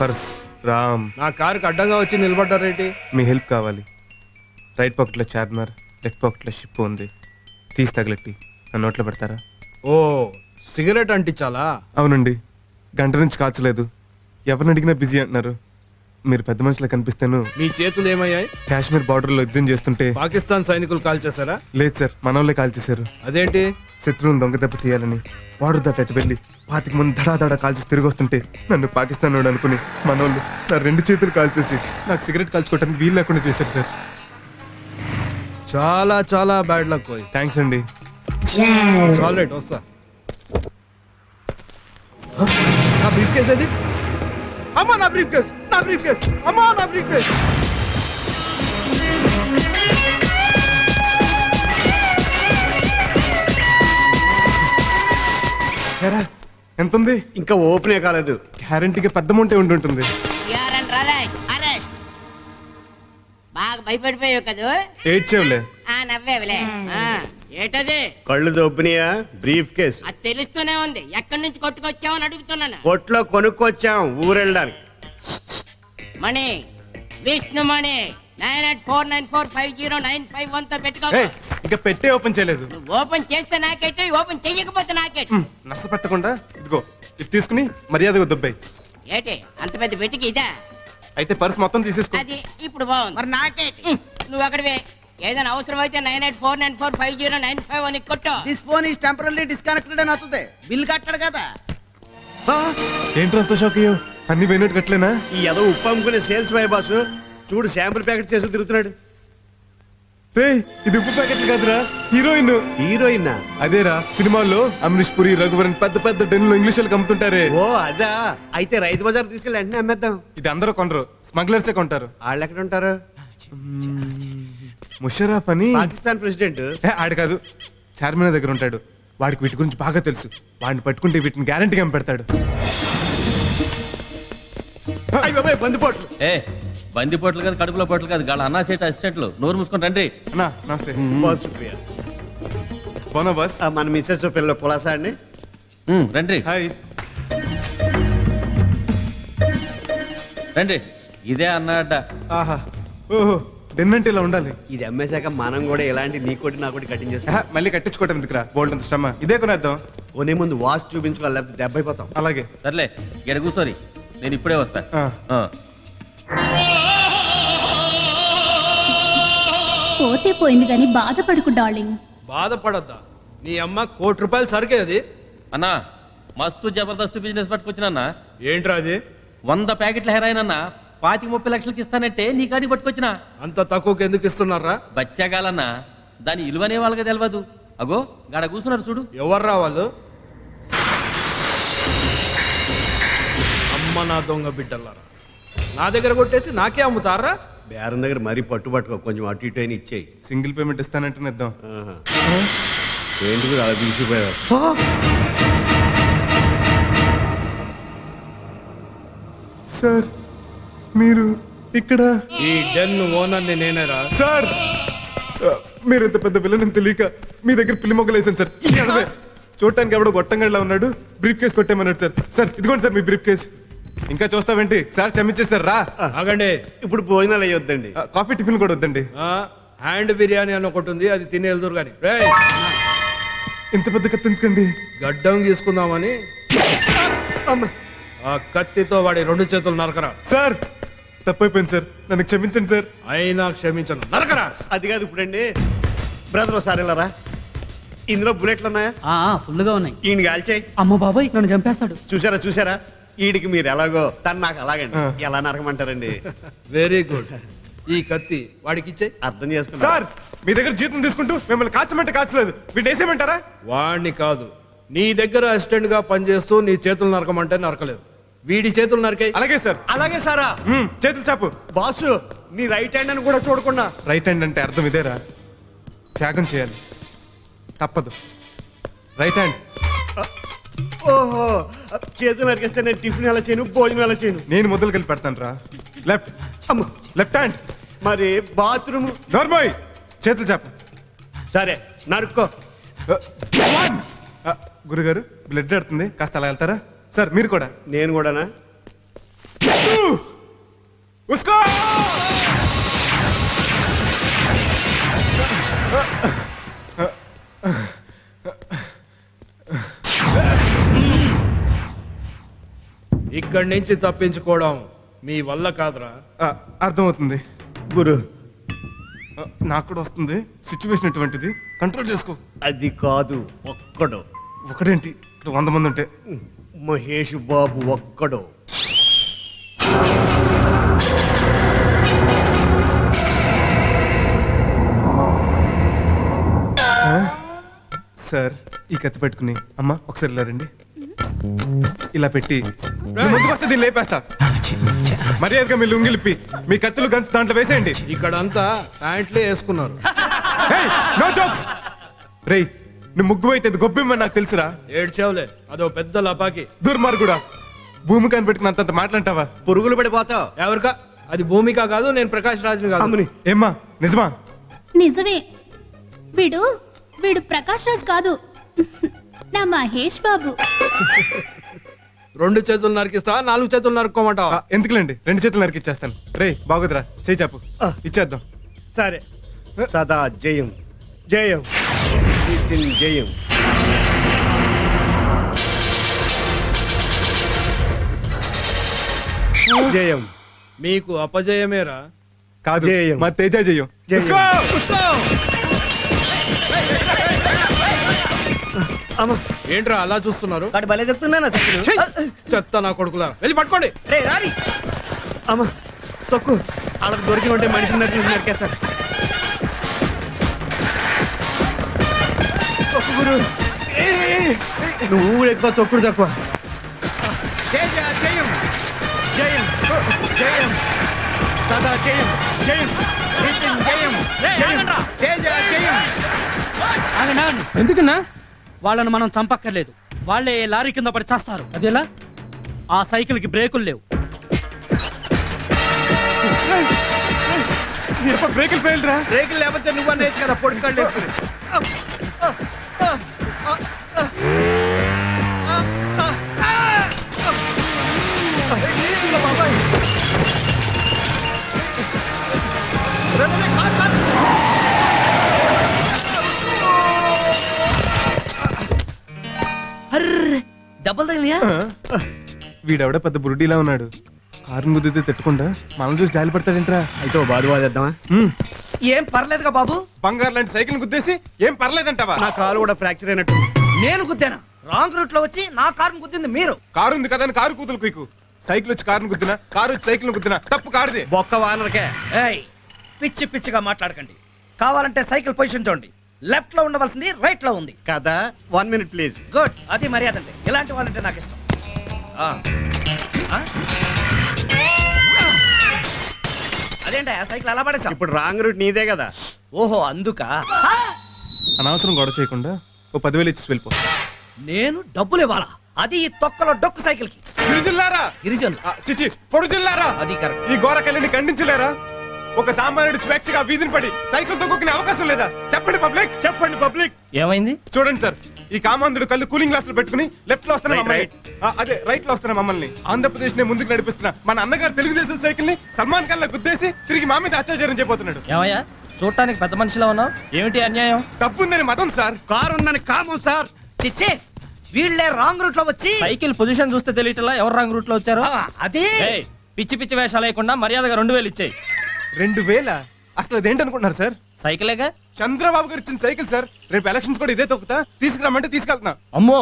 Purse Ram. నా కారుకి అడ్డంగా వచ్చి నిలబడ్డారేంటి? మీ హెల్ప్ కావాలి. రైట్ పాకెట్లో చార్మినార్, లెఫ్ట్ పాకెట్లో షిప్ ఉంది. తీసి తగలెట్టి నా నోట్లో పెడతారా? ఓ సిగరెట్ అంటించాలా? అవునండి, గంట నుంచి కాల్చలేదు. ఎవరిని అడిగినా బిజీ అంటున్నారు. మీరు పెద్ద మనుషులా కనిపిస్తాను. మీ చేతులు ఏమయ్యాయి? కాశ్మీర్ బార్డర్ లో యుద్ధం చేస్తుంటే పాకిస్తాన్ సైనికులు కాల్ చేశారా? లేదు సార్, మనోళ్ళే కాల్ చేశారు. అదేంటి? శత్రువుని దొంగ దెబ్బ తీయాలని బార్డర్ దాటి వెళ్ళి 25 మంది దడా కాల్చేసి తిరిగి వస్తుంటే నన్ను పాకిస్తాన్ వాడు అనుకుని మనోళ్ళు నా 2 చేతులు కాల్చేసి నాకు సిగరెట్ కాల్చుకోవటానికి వీలు లేకుండా చేశారు సార్. చాలా చాలా బ్యాడ్ లక్ పోయి. థ్యాంక్స్ అండి. రైట్ వస్తా. నా బ్రీఫ్ కేస్ అది. అమ్మా నా బ్రీఫ్ కేస్, నా బ్రీఫ్ కేస్, అమ్మా నా బ్రీఫ్ కేస్. ఎంత ఉంది? ఇంకా ఓపెనే కాలేదు. గ్యారంటీగా పెద్ద అమౌంట్ ఉండి ఉంటుంది. బాగా భయపడిపోయావు కదా. ఏడ్చేవులే. నవ్వేవులే. ఏటది? కళ్ళు దొబ్బినాయా? Brief case. అది తెలుస్తూనే ఉంది. ఎక్కడి నుంచి కొట్టుకొచ్చావని అడుగుతున్నాను. కొట్లో కొనుక్కొచ్చాం ఊరెళ్ళడానికి. మణి, విష్ణు మణి 9849450951 తో పెట్టుకో. ఇంకా పెట్టే ఓపెన్ చేయలేదు. నువ్వు ఓపెన్ చేస్తే నాకేంటి, ఓపెన్ చెయ్యకపోతే నాకేంటి? నష్ట పెట్టకుండా ఇదిగో ఇది తీసుకుని మర్యాదగా దుబ్బాయి. ఏటి అంత పెద్ద పెట్టికి ఇదా? అయితే పర్స్ మొత్తం తీసేసుకో. అది ఇప్పుడు బాగుంది. మరి నాకేంటి? నువ్వు అక్కడివే. ఏదైనా అవసరం అయితే 9849450951 కొట్టు. This phone is temporary disconnected అని వస్తుంది. బిల్ కట్టాడు కదా. ఏంట్రా అంత షాక్ అయ్యో? అన్ని పోయినట్టు కట్టలేనా? ఈ ఏదో ఉప్పు అమ్ముకునే సేల్స్ బాయ్ బాసు చూడు శాంపుల్ ప్యాకెట్ చేసి తిరుగుతున్నాడు. రే ఇది ఉప్పు ప్యాకెట్లు కాదురా, హీరోయిన్. హీరోయిన్? అదేరా, సినిమాల్లో అమరీష్ పురి, రఘువరన్ పెద్ద పెద్ద డెన్లో ఇంగ్లీష్ వాళ్ళకి అమ్ముతుంటారే. ఓ అదా. అయితే రైతు బజార్ తీసుకెళ్ళి వెంటనే అమ్మేద్దాం. ఇది అందరూ కొనరు, స్మగ్లర్సే కొంటారు. వాళ్ళు ఎక్కడ ఉంటారు? ముషరఫ్ అని పాకిస్తాన్ ప్రెసిడెంట్. ఆడు కాదు, చార్మినార్ దగ్గర ఉంటాడు. వాడికి వీటి గురించి బాగా తెలుసు. వాడిని పట్టుకుంటే వీటిని గ్యారంటీగా పెడతాడు. బందిపోట్లు. బందిపోట్లు కాదు, కడుపులో పోట్లు కాదు, గాళ్ళ అన్నా సేట్ అసిస్టెంట్లు. నోరు మూసుకొని రండి. అన్నా నమస్తే. సుప్రియ బోనా బస్. మన మిస్సెస్ పిల్లలు పులాసా అండి. రండి హాయ్. రండి. ఇదే అన్నట్ట. ఆహా, ఓహో, డెన్ అంటే ఇలా ఉండాలి. ఇది అమ్మేశాక మనం కూడా ఇలాంటి నీకోటి నాకోటి కటింగ్ చేస్తాం. మళ్ళీ కట్టించుకోవటం ఎందుకురా, బోల్డ్ అంత శ్రమ. ఇదే కొనేద్దాం. కొనే ముందు వాచ్ చూపించుకోవాలి, లేకపోతే దెబ్బ అయిపోతాం. అలాగే సర్లే, ఇక్కడ కూర్చోని నేను ఇప్పుడే వస్తా. పోతే పోయింది కానీ బాధపడుకు డార్లింగ్. బాధపడద్దా? నీ అమ్మ ₹1 కోటి సరికే అది. అన్నా మస్తు జబర్దస్త్ బిజినెస్ పట్టుకొచ్చినా. ఏంట్రా అది? 100 ప్యాకెట్ల హెరాయిన్ అన్న 25-30 లక్షలకి ఇస్తానంటే నీకు అది పట్టుకొచ్చినా. అంత తక్కువకి ఎందుకు ఇస్తున్నారా? బచ్చాగాలన్నా, దాని ఇలువనే వాళ్ళకి తెలియదు. అగో గాడ కూర్చున్నారు చూడు. ఎవర్రా వాళ్ళు? అమ్మ నా దొంగ బిడ్డలారా, నా దగ్గర కొట్టేసి నాకే అమ్ముతారా? బేరం దగ్గర మరీ పట్టుబట్టుకో, కొంచెం అటు ఇటు అయినా ఇచ్చేయి. సింగిల్ పేమెంట్ ఇస్తానంటే ఇద్దాం. ఏంటి అలా తీసిపోయారు? సార్ మీరు ఇక్కడ? ఈ డెన్ ఓనర్ని నేనేరా. సార్ మీరు ఎంత పెద్ద విలన్ తెలియక మీ దగ్గర పిల్లి మొగ్గలు వేసాను సార్. చూడటానికి ఎవడో గొట్టంగా ఉన్నాడు, బ్రీఫ్ కేసు కొట్టేమన్నాడు సార్. సార్ ఇదిగోండి సార్ మీ బ్రీఫ్ కేసు. ఇంకా చూస్తావేంటి సార్, క్షమించేస్తారు. రా ఆగండి. ఇప్పుడు భోజనాలు అయ్యొద్దండి, కాఫీ టిఫిన్ కూడా వద్దండి. హ్యాండ్ బిర్యానీ అని ఒకటి ఉంది, అది తిని వెళ్దురు కానీ. ఇంత పెద్ద కత్తి ఎందుకండి? గడ్డం తీసుకుందామని. ఆ కత్తితో వాడి 2 చేతులు నరకరా. సార్ తప్పైపోయింది సార్, నన్ను క్షమించండి సార్. అయినా క్షమించను, నరకరా. అది కాదు ఇప్పుడండి. బ్రదర్ ఒకసారి వెళ్ళరా. ఇందులో బుల్లెట్లు ఉన్నాయా? ఫుల్ గా ఉన్నాయి. ఈయన కాల్చేయి. అమ్మ బాబాయ్ నన్ను చంపేస్తాడు. చూసారా ఈడికి మీరు ఎలాగో, తను నాకు అలాగండి. ఎలా నరకమంటారండి? Very good. ఈ కత్తి వాడికి ఇచ్చే. అర్థం చేసుకున్నా సార్, మీ దగ్గర జీతం తీసుకుంటూ మిమ్మల్ని కాల్చమంటే కాల్చలేదు, వీడిని వేసేయమంటారా? వాడిని కాదు, నీ దగ్గర అసిస్టెంట్ గా పనిచేస్తూ నీ చేతులు నరకమంటే నరకలేదు, వీడి చేతులు నరికే. అలాగే సార్. అలాగే సారా. చేతులు చాపు. బాసు నీ రైట్ హ్యాండ్ అని కూడా చూడకుండా. రైట్ హ్యాండ్ అంటే అర్థం ఇదేరా, త్యాగం చేయాలి, తప్పదు. Right hand. ఓహో, చేతులు నరికేస్తే నేను టిఫిన్ ఎలా చేయను, భోజనం ఎలా చేయను? నేను మొదలు కలిపి పెడతాను రా. లెఫ్ట్. Left hand. మరి బాత్రూమ్? నార్మల్. చేతులు చాపు. సరే నరుక్కో. గురుగారు బ్లడ్ ఆడుతుంది, కాస్త అలా వెళ్తారా? సార్ మీరు కూడా. నేను కూడానా? ఉస్కో ఇక్కడి నుంచి తప్పించుకోవడం మీ వల్ల కాదురా. అర్థమవుతుంది గురు నాకు కూడా వస్తుంది సిచ్యువేషన్ ఎటువంటిది కంట్రోల్ చేసుకో. అది కాదు, ఒక్కడు. ఒకటేంటి ఇక్కడ 100 మంది ఉంటే. మహేష్ బాబు ఒక్కడు. సార్ ఈ కత్తి పెట్టుకుని అమ్మా ఒకసారి ఇలా రండి. ఇలా పెట్టి మీ ముందుకు వస్తే దీన్ని లేపేస్తా. మర్యాదగా మీ లుంగిలిప్పి మీ కత్తులు గంచు దాంట్లో వేసేయండి. ఇక్కడ అంతా ప్యాంట్లే వేసుకున్నారు. No jokes. రేయ్ నువ్వు ముగ్గు అయితే గొబ్బిమ్మని నాకు తెలుసురా. ఏడ్చావులే, అదో పెద్ద లపాకి. దుర్మార్గుడా, భూమి కనిపెట్టుకుని అంతంత మాట్లాంటావా? పురుగులు పడిపోతావు. ఎవరికా? అది భూమిక కాదు, నేను ప్రకాష్ రాజ్ని కాదు. అమ్మని ఏమ్మా నిజమా? నిజమే. వీడు ప్రకాష్ రాజ్ కాదు, నా మహేష్ బాబు. 2 చేతులు నరికిస్తా, 4 చేతులు నరుక్కోమంటావా? ఎందుకులేండి, 2 చేతులు నరికిచ్చేస్తాను. రేయ్ బాగుదిరా, చేయి చెప్పు ఇచ్చేద్దాం. సరే. సదా జయం జయం నితిన్ జయం. జయం. మీకు అపజయమేరా. కాదు జయం. మా తేజ జయం. జయం. ఉస్కో! అమ్మ ఏంట్రా అలా చూస్తున్నారు? వాడు భలే చెప్తున్నానా ఛీ! చెత్త నా కొడుకులా, వెళ్ళి పట్టుకోండి. రే రాని అమ్మ తొక్కు. వాళ్ళకి దొరికి ఉంటే మనిషి నరికేస్తారు. తొక్కు గురు. నువ్వు కూడా ఎక్కువ, తొక్కుడు తక్కువ. జయ జయం జయం జయం సదా జయం జయం నితిన్ జయం జయం తేజ జయం. ఎందుకన్నా వాళ్ళని మనం చంపక్కర్లేదు, వాళ్ళే లారీ కింద పడి చేస్తారు. అదేలా? ఆ సైకిల్ కి బ్రేకులు లేవు. బ్రేకులు ఫెయిల్ రా. బ్రేకులు లేకపోతే నువ్వు అనేది కదా పొడికాళ్ళు. అర్రే దెబ్బలు తగిలియా? వీడెవడ పెద్ద బురుడీలా ఉన్నాడు. కారుని గుద్దితే తిట్టకుండా మనం చూసి జాలి పడతాడేంట్రా. అయితే ఓ బాధ బాధేద్దామా? ఏం పర్లేదుగా బాబు. బంగారు లాంటి సైకిల్ గుద్దేసి ఏం పర్లేదంటావా? నా కాలు కూడా ఫ్రాక్చర్ అయినట్టు. నేను గుద్దానా? రాంగ్ రూట్ లో వచ్చి నా కారుని గుద్దింది మీరు. కారు ఉంది కదా అని కారు కూతురు కుయ్కు. సైకిల్ వచ్చి కారుని గుద్దినా, కారు వచ్చి సైకిల్ గుద్దినా తప్పు కారుదే. బొక్క వానరకే. ఏయ్ పిచ్చి పిచ్చిగా మాట్లాడకండి. కావాలంటే సైకిల్ పొజిషన్ చూడండి. లెఫ్ట్ లో ఉండవలసింది రైట్ లో ఉంది కదా. 1 minute ప్లీజ్. గుడ్, అది మర్యాద అంటే. ఇలాంటి వాళ్ళంటే నాకు ఇష్టం. అదేంటి ఆ సైకిల్ అలా పడేసా? ఇప్పుడు రాంగ్ రూట్ నీదే కదా. ఓహో అందుకా? అనవసరం గొడవ చేయకుండా ఓ 10,000 ఇచ్చి వెళ్ళిపో. నేను డబ్బులు ఇవ్వాలా? అది ఈ తొక్కలో డొక్కు సైకిల్ కి. గిరిజిల్లారా, గిరిజనులు చిచి పొడు జిల్లారా, అది కరెక్ట్. ఈ ఘోరకల్లిని ఖండించలేరా? ఒక సామాన్యుడు స్వేచ్ఛగా వీధిని పడి సైకిల్ తొక్కునే అవకాశం లేదా? చెప్పండి పబ్లిక్, చెప్పండి పబ్లిక్. ఏమైంది? చూడండి సార్, ఈ కామాంధుడు కళ్ళు కూలింగ్ గ్లాసులు పెట్టుకుని లెఫ్ట్ లో వస్తున్న మమ్మల్ని, అదే రైట్ లో వస్తున్న మమ్మల్ని ఆంధ్రప్రదేశ్ ని ముందుకు నడిపిస్తున్న మన అన్నగారు తెలుగుదేశం సైకిల్ ని సల్మాన్ ఖాన్ లా గుద్దేసి తిరిగి మా మీద అత్యాచారం చేయబోతున్నాడు. ఏమయ్యా చూడటానికి పెద్ద మనిషిలో ఉన్నావు, ఏమిటి అన్యాయం? తప్పుందని మతం సార్. కారు ఉందని కామం సార్. చిచ్చే వీళ్ళే రాంగ్ రూట్ లో వచ్చి సైకిల్ పొజిషన్ చూస్తే తెలియటలా ఎవరు రాంగ్ రూట్ లో వచ్చారు. అదే ఏయ్, పిచ్చి పిచ్చి వేషాలు లేకుండా మర్యాదగా 2,000 ఇచ్చేయి. 2,000? అసలు అదేంటనుకుంటున్నారు సార్? సైకిలేగా. చంద్రబాబు గారు ఇచ్చిన సైకిల్ సార్. రేపు ఎలక్షన్స్ కూడా ఇదే తొక్కుతా, తీసుకురామంటే తీసుకెళ్తున్నా. అమ్మో,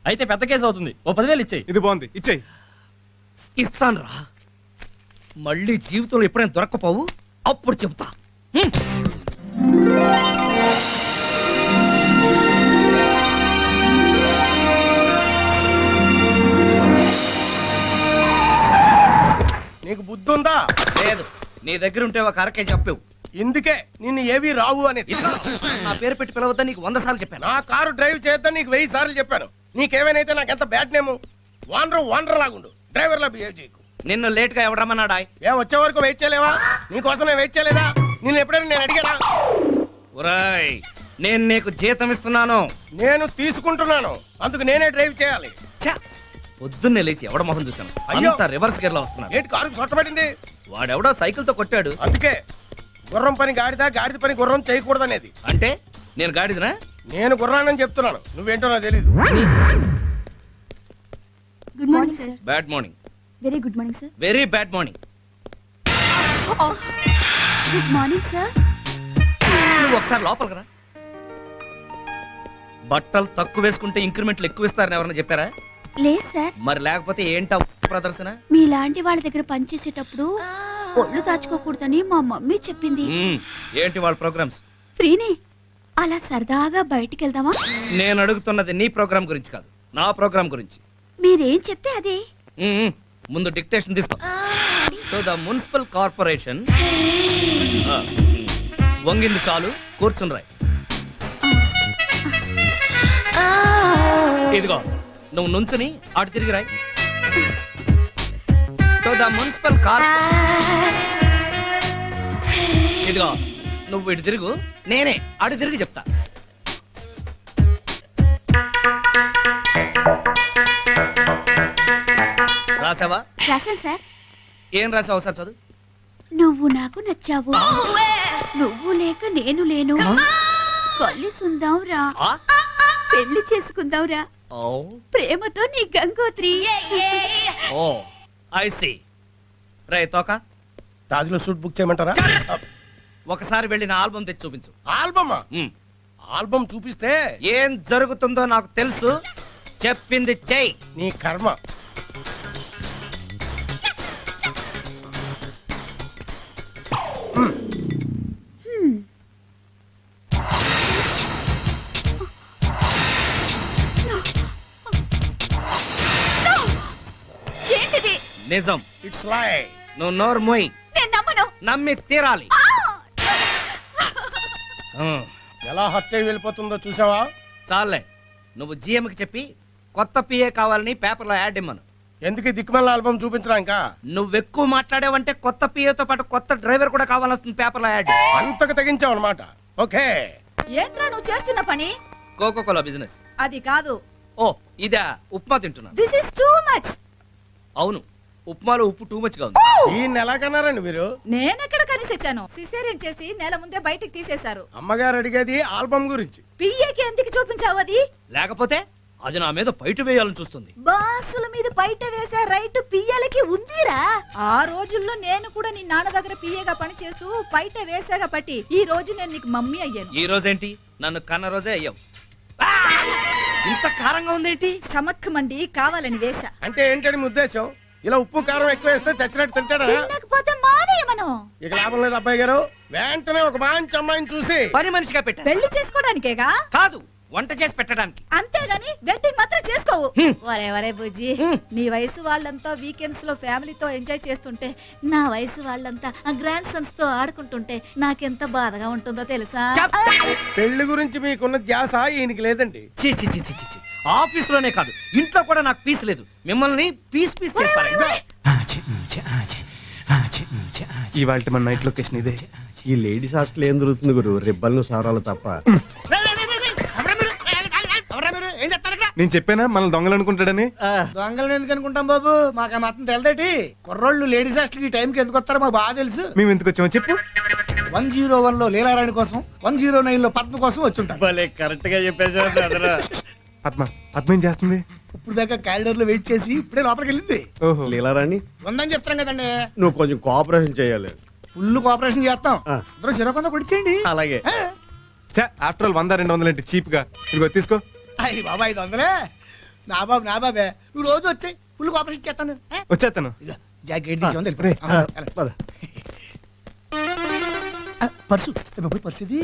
అయితే పెద్ద కేసు అవుతుంది. ఓ 10,000 ఇచ్చేయి. ఇది బాగుంది, ఇచ్చేయి. ఇస్తాను రా. మళ్ళీ జీవితంలో ఎప్పుడైనా దొరక్కపోవు, అప్పుడు చెబుతా. నీకు బుద్ధి ఉందా? లేదు, నీ దగ్గర ఉంటే ఒక అరకే చెప్పావు. ఇందుకే నిన్ను ఏవి రావు అనేది. నా పేరు పెట్టి పిలవద్దని నీకు 100 సార్లు చెప్పాను. నా కారు డ్రైవ్ చేద్దాం నీకు 1000 సార్లు చెప్పాను. నీకేమైనా నాకు ఎంత బ్యాడ్ నేము. వానర్ లాగుండు, డ్రైవర్ లా బిహేవ్ చేయకు. నిన్ను లేట్ గా ఎవడమన్నాడా? ఏం వచ్చే వరకు వెయిట్ చేయలేవా? నీకోసం నేను వెయిట్ చేయలేదా? నిన్ను ఎప్పుడైనా నేను అడిగానా? ఒరేయ్, నేను నీకు జీతం ఇస్తున్నాను. నేను తీసుకుంటున్నాను, అందుకు నేనే డ్రైవ్ చేయాలి. ఛ! పొద్దున్నే లేచి ఎవడ మొహం చూశాను. అయ్యో! అంతా రివర్స్ గేర్ లో వస్తున్నాడు. ఏంటి కారు సొట్టబడింది? వాడెవడో సైకిల్ తో కొట్టాడు. అందుకే గుర్రం పని గాడిద, గాడిద పని గుర్రం చేయకూడదనేది. అంటే నేను గాడిదనా? నేను గుర్రానని చెప్తున్నాను, నువ్వేంటో నాకు తెలీదు. Good morning sir. Bad morning. Very good morning sir. Very bad morning. Good morning sir. నువ్వు ఒకసారి లోపలికి రా. బట్టలు తక్కువ వేసుకుంటే ఇంక్రిమెంట్లు ఎక్కువ ఇస్తారని ఎవరన్నా చెప్పారా? లేదు సార్. మరి లేకపోతే ఏంటా ప్రదర్శన? మీలాంటి వాళ్ళ దగ్గర పనిచేసేటప్పుడు ఒళ్ళు దాచుకోకూడదని మా మమ్మీ చెప్పింది. ఏంటి వాళ్ళ ప్రోగ్రామ్స్? ఫ్రీనే, అలా సరదాగా బయటికి వెళ్దామా? నేను అడుగుతున్నది నీ ప్రోగ్రామ్ గురించి కాదు, నా ప్రోగ్రామ్ గురించి. మీరేం చెప్తే అదే. ముందు డిక్టేషన్ తీసుకో. To the municipal corporation. వంగింది చాలు, కూర్చుని రాయ్. ఇదిగో నువ్వు నుంచుని అటు తిరిగి రాయ్. టు ద మున్సిపల్ ఇదిగో నువ్వు ఇటు తిరుగు, నేనే అటు తిరిగి చెప్తా. రాసావా? రాశాను సార్. ఏం రాసావు సార్ చదువు. నువ్వు నాకు నచ్చావు, నువ్వు లేక నేను లేను, కలిసుందాం రా, పెళ్లి చేసుకుందాం రా, ప్రేమతో నీ గంగోత్రి. ఓ ఐ సీ. రే తోక, తాజ్లో సూట్ బుక్ చేయమంటారా? ఒకసారి వెళ్ళి నా ఆల్బమ్ తెచ్చి చూపించు. ఆల్బమా? ఆల్బమ్ చూపిస్తే ఏం జరుగుతుందో నాకు తెలుసు, చెప్పింది చెయ్యి. నీ కర్మ. ఏంటిది? నిజం. ఇట్స్ లై. నువ్వు నోరు మోయి. నేను నమ్మను. నమ్మి తీరాలి. ఎలా హత్య వెళ్ళిపోతుందో చూసావా? చాలే, నువ్వు GM కి చెప్పి కొత్త PA కావాలని పేపర్లో యాడ్ ఇమ్మను. ఎందుకు దిక్కుమల్ల ఆల్బమ్ చూపించడానికా? నువ్వు ఎక్కువ మాట్లాడావంటే కొత్త PA తో పాటు కొత్త డ్రైవర్ కూడా కావాల్సింది పేపర్లో యాడ్. అంతకు తెగించావు అనమాట. ఓకే. ఏంట్రా నువ్వు చేస్తున్న పని? Coca Cola business. అది కాదు. ఓ ఇదా, ఉప్మా తింటున్నా. This is too much. అవును, ఉప్మాలో ఉప్పు టూ మచ్ గా ఉంది. ఈ నెల కన్నారండి మీరు? నేనెక్కడ కనిసొచ్చాను? సిసేరియన్ చేసి నెల ముందే బయటికి తీసేశారు. అమ్మగారు అడిగేది ఆల్బమ్ గురించి. పియ్యకి ఎందుకు చూపించావు అది? లేకపోతే అది నా మీద బయట వేయాలని చూస్తుంది. బాసుల మీద బయట వేసే రైట్ పియ్యలకి ఉందిరా. ఆ రోజుల్లో నేను కూడా నీ నాన్న దగ్గర పియ్యగా పని చేస్తూ బయట వేసాగా పట్టి ఈ రోజు నేను నీకు మమ్మీ అయ్యాను. ఈ రోజేంటి? నన్ను కన్న రోజే అయ్యావు. ఇంత కారంగా ఉందేంటి? స్టమక్ మండి కావాలని వేసా. అంటే ఏంటని మీ ఉద్దేశం? ఇలా ఉప్పు కారం ఎక్కువ వేస్తే చచ్చినట్టు తింటాడా? తినకపోతే మానేయమను. ఇక లాభం లేదు అబ్బాయి గారు. వెంటనే ఒక మంచి అమ్మాయిని చూసి పని మనిషిగా పెట్టా. పెళ్లి చేసుకోవడానికేగా? కాదు, వంట చేసి పెట్టడానికి. అంతేగాని వెడ్డింగ్ మాత్రం చేసుకోవు. వరే వరే బుజ్జి, నీ వయసు వాళ్ళంతా వీకెండ్స్ లో ఫ్యామిలీతో ఎంజాయ్ చేస్తుంటే నా వయసు వాళ్ళంతా ఆ గ్రాండ్ సన్స్ తో ఆడుకుంటుంటే నాకెంత బాధగా ఉంటుందో తెలుసా? పెళ్లి గురించి మీకున్న ధ్యాస ఈయనకి లేదండి. చీ చీ చీ చీ చీ. ఆఫీస్ లోనే కాదు, ఇంట్లో కూడా నాకు పీస్ లేదు. మిమ్మల్ని పీస్ పీస్ చేస్తారు. ఇవాళ మన నైట్ లొకేషన్ ఇదే. ఈ లేడీస్ హాస్టల్ ఏం దొరుకుతుంది గురు? రిబ్బన్లు సారాలు తప్ప. నేను చెప్పానా మనం దొంగలు అనుకుంటాడని? దొంగలను ఎందుకు అనుకుంటాం బాబు? మాకు మాత్రం తెలదేటి. కుర్రోళ్ళు లేడీస్ హాస్టల్ ఈ టైంకి ఎందుకు వస్తారో మాకు బాగా తెలుసు. మేము ఎందుకు వచ్చామో చెప్పు. 101 లో లీలారాణి కోసం, 109 లో పద్మ కోసం వచ్చుంటారు. కరెక్ట్ గా చెప్పేసారు. పద్మ ఏం చేస్తుంది? ఇప్పుడు దాకా క్యారిడర్ లో వెయిట్ చేసి ఇప్పుడే లోపలికి వెళ్ళింది. ఓహో, లీలారాణి ఉందని చెప్తాం కదండి. నువ్వు కొంచెం కోఆపరేషన్ చేయాలి. ఫుల్ కోఆపరేషన్ చేస్తాం. అందరూ చిరకొంద కొడిచేయండి. అలాగే. ఆఫ్టర్ ఆల్ 100-200 ఏంటి చీప్ గా? ఇదిగో తీసుకో. అయ్యి బాబా 500. నా బాబే, నువ్వు రోజు వచ్చాయి, ఫుల్ కోఆపరేషన్ చేస్తాను. వచ్చేస్తాను. జాకెట్ తీసి పర్సు పర్సు ఇది